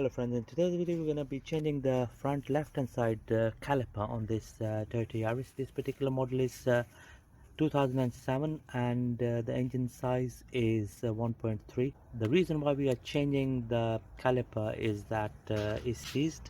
Hello friends, in today's video we're going to be changing the front left hand side caliper on this Toyota Yaris. This particular model is 2007 and the engine size is 1.3. The reason why we are changing the caliper is that it's seized.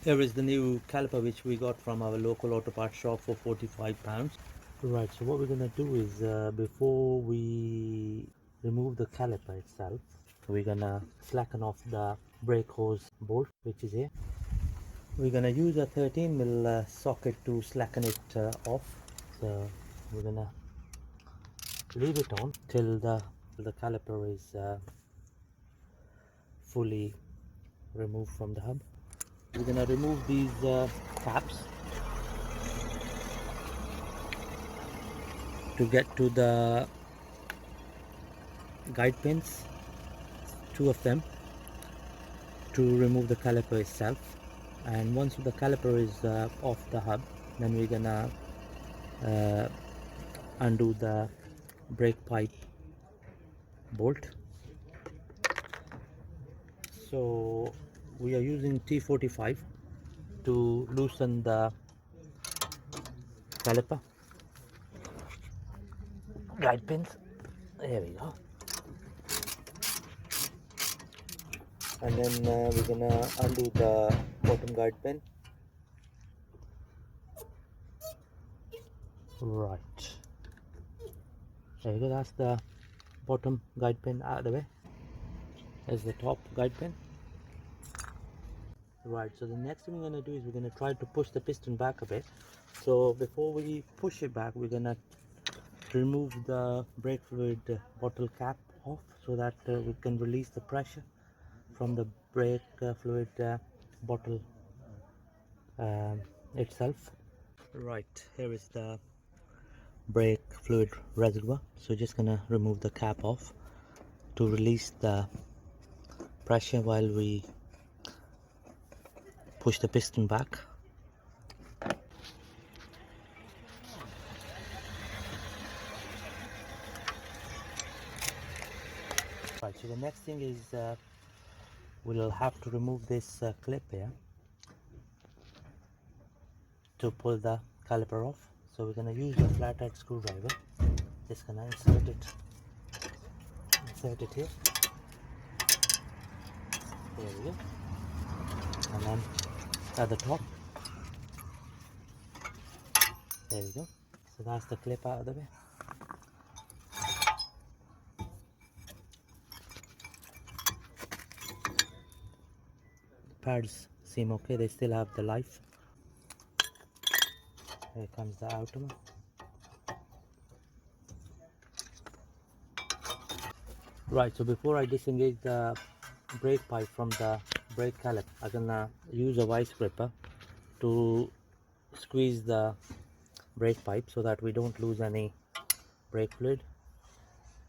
Here is the new caliper which we got from our local auto parts shop for £45. Right, so what we're going to do is before we remove the caliper itself, we're going to slacken off the brake hose bolt which is here. We're going to use a 13mm socket to slacken it off. So we're going to leave it on till the caliper is fully removed from the hub. We're going to remove these caps to get to the guide pins, 2 of them, to remove the caliper itself. And once the caliper is off the hub, then we're gonna undo the brake pipe bolt. So we are using T45 to loosen the caliper guide pins. There we go. And then we're gonna undo the bottom guide pin. Right, there you go. That's the bottom guide pin out of the way. There's the top guide pin. Right, so the next thing we're going to do is we're going to try to push the piston back a bit. So before we push it back, we're going to remove the brake fluid bottle cap off so that we can release the pressure from the brake fluid bottle itself. Right, here is the brake fluid reservoir. So just gonna remove the cap off to release the pressure while we push the piston back. Right, so the next thing is we'll have to remove this clip here to pull the caliper off. So we're going to use a flathead screwdriver. Just going to insert it here. There we go. And then at the top. There we go. So that's the clip out of the way. The pads seem okay, they still have the life. Here comes the outer one. Right, so before I disengage the brake pipe from the brake caliper, I'm gonna use a vice gripper to squeeze the brake pipe so that we don't lose any brake fluid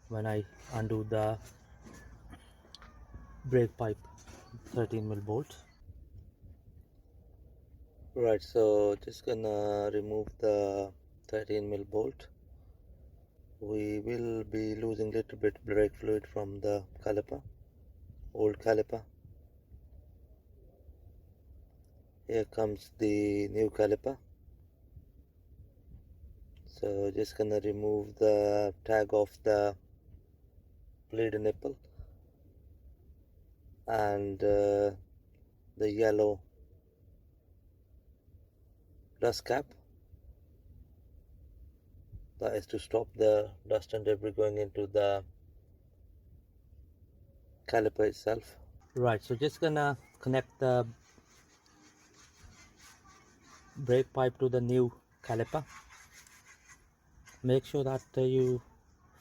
when I undo the brake pipe 13mm bolt. Right, so just gonna remove the 13mm bolt. We will be losing a little bit brake fluid from the caliper, old caliper. Here comes the new caliper. So just gonna remove the tag of the bleed nipple and the yellow dust cap. That is to stop the dust and debris going into the caliper itself. Right, so just gonna connect the brake pipe to the new caliper. Make sure that you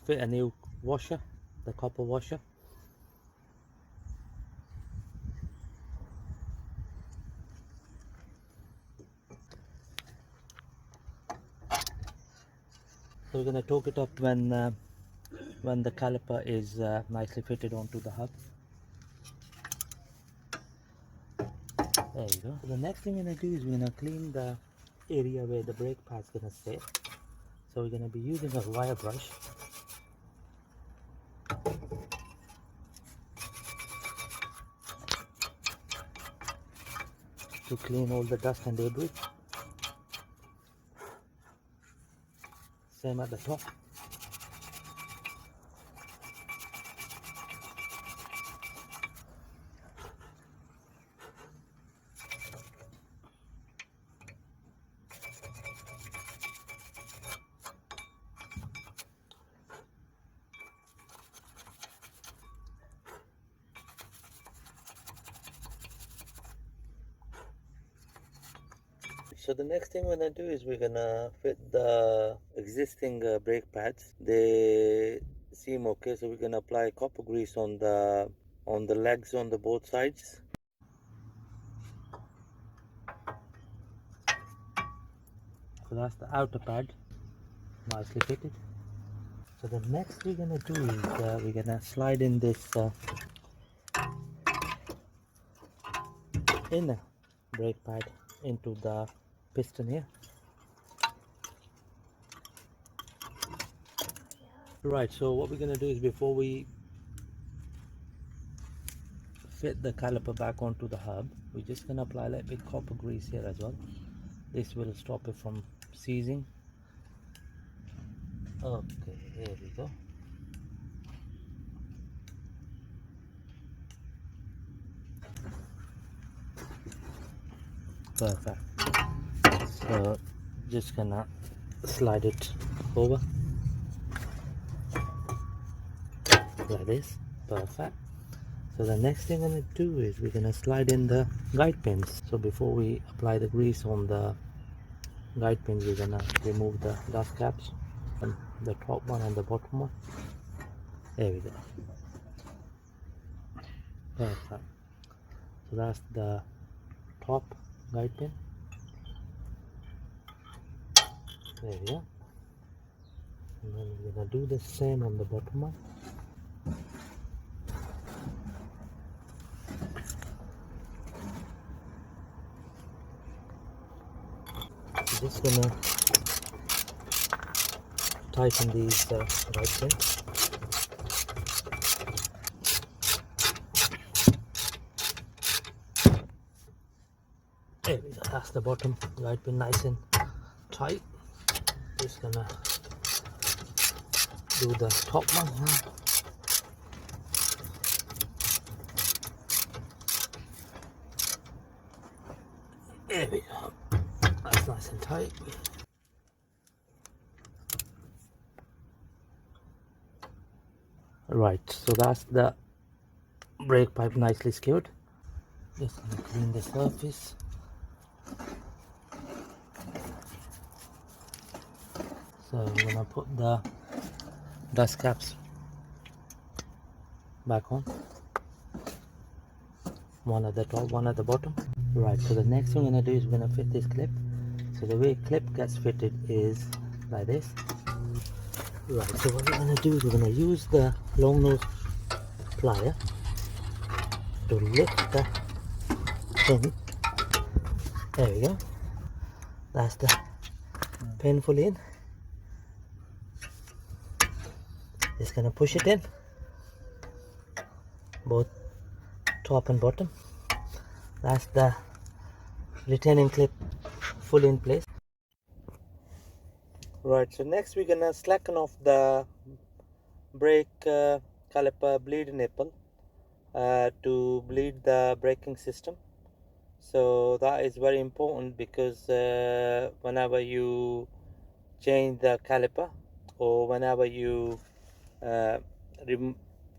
fit a new washer, the copper washer. So we're going to torque it up when the caliper is nicely fitted onto the hub. There you go. So the next thing we're going to do is we're going to clean the area where the brake pad's going to sit. So we're going to be using a wire brush. to clean all the dust and debris. Same at the top. So the next thing we're gonna do is we're gonna fit the existing brake pads. They seem okay, so we're gonna apply copper grease on the legs on the both sides. So that's the outer pad, nicely fitted. So the next we're gonna do is we're gonna slide in this inner brake pad into the piston here. Right, so what we're gonna do is before we fit the caliper back onto the hub, we're just gonna apply a little bit copper grease here as well. This will stop it from seizing. Okay, here we go. Perfect. So just gonna slide it over like this. Perfect. So the next thing I'm gonna do is we're gonna slide in the guide pins. So before we apply the grease on the guide pins, we're gonna remove the dust caps, and the top one and the bottom one. There we go. Perfect. So that's the top guide pin. There we go. And then we're gonna do the same on the bottom one. We're just gonna tighten these guide pins. There we go. That's the bottom guide pin, nice and tight. Just gonna do the top one here. There we go. That's nice and tight. Right, so that's the brake pipe nicely secured. Just gonna clean the surface. So I'm gonna put the dust caps back on. One at the top, one at the bottom. Right, so the next thing I'm gonna do is we're gonna fit this clip. So the way clip gets fitted is like this. Right, so what we're gonna do is we're gonna use the long nose plier to lift the pin. There we go. That's the pin fully in. Just gonna push it in, both top and bottom. That's the retaining clip fully in place. Right, so next we're gonna slacken off the brake caliper bleed nipple to bleed the braking system. So that is very important because whenever you change the caliper or whenever you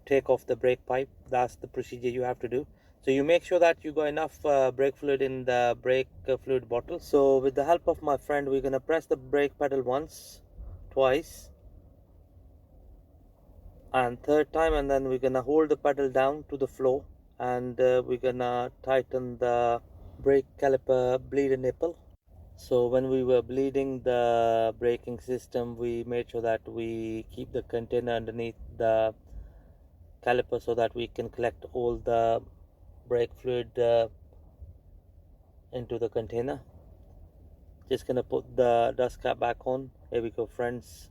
take off the brake pipe, that's the procedure you have to do. So you make sure that you got enough brake fluid in the brake fluid bottle. So with the help of my friend, we're gonna press the brake pedal once, twice, and third time, and then we're gonna hold the pedal down to the floor, and we're gonna tighten the brake caliper bleeder nipple. So when we were bleeding the braking system, we made sure that we keep the container underneath the caliper so that we can collect all the brake fluid into the container. Just gonna put the dust cap back on. Here we go, friends.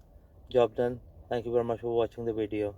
Job done. Thank you very much for watching the video.